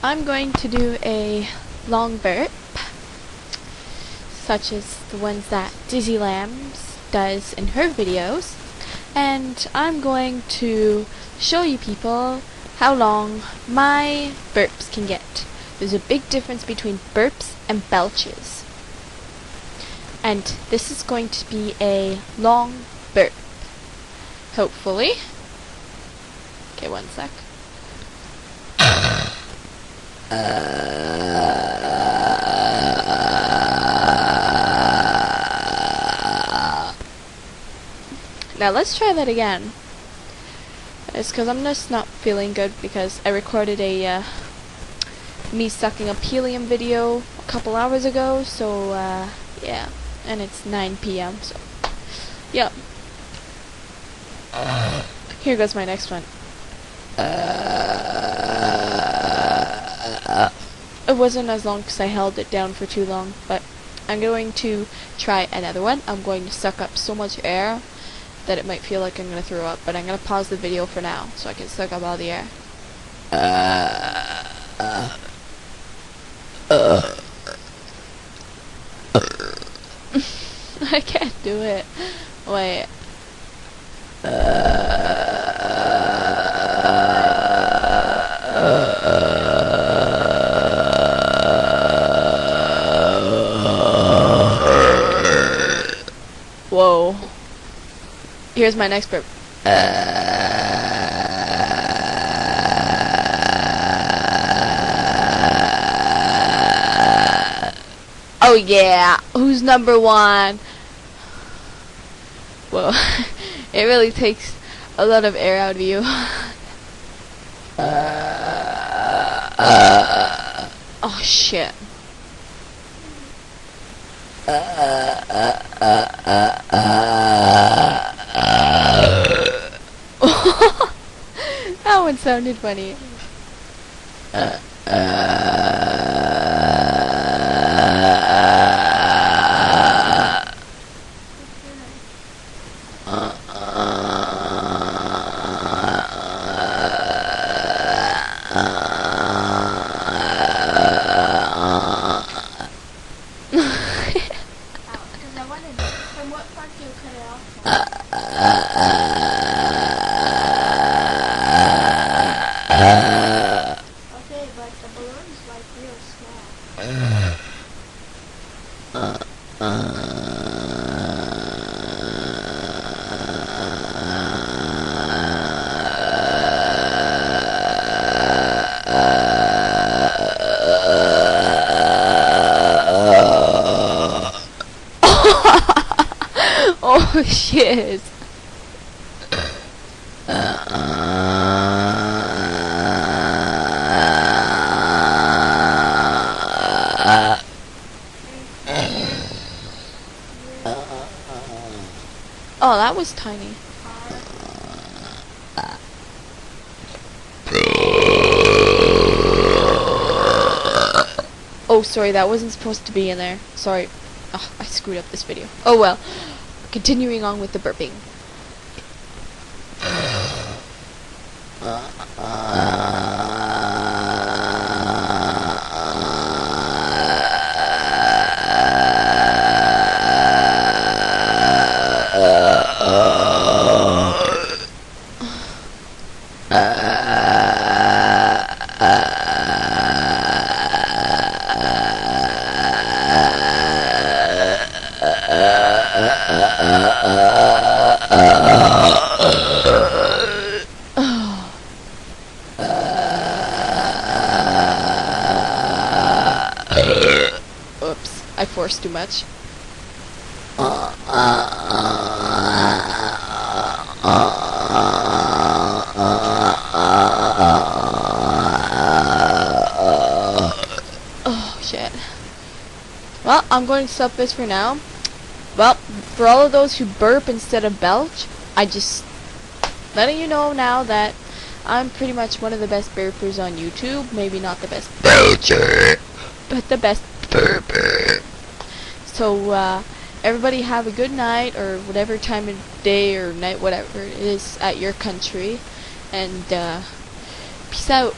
I'm going to do a long burp, such as the ones that Dizzy Lambs does in her videos, and I'm going to show you people how long my burps can get. There's a big difference between burps and belches, and this is going to be a long burp, hopefully. Okay, one sec. Now let's try that again. It's because I'm just not feeling good because I recorded a me sucking up helium video a couple hours ago, so yeah, and it's 9 p.m. so yeah. Here goes my next one. It wasn't as long because I held it down for too long, but I'm going to try another one. I'm going to suck up so much air that it might feel like I'm going to throw up, but I'm going to pause the video for now so I can suck up all the air. I can't do it. Wait. Whoa. Here's my next burp. Oh yeah, who's number one? Whoa, it really takes a lot of air out of you. Oh shit. That one sounded funny. From what part do you cut it off from? Okay, but the balloon is like real small. Oh shit. Oh, that was tiny. Oh, sorry, that wasn't supposed to be in there. Sorry. Oh, I screwed up this video. Oh well. Continuing on with the burping. Oops, I forced too much. Oh shit. Well, I'm going to stop this for now. Well, for all of those who burp instead of belch, I just letting you know now that I'm pretty much one of the best burpers on YouTube. Maybe not the best belcher, but the best burper. So, everybody have a good night, or whatever time of day or night, whatever it is at your country. And, peace out.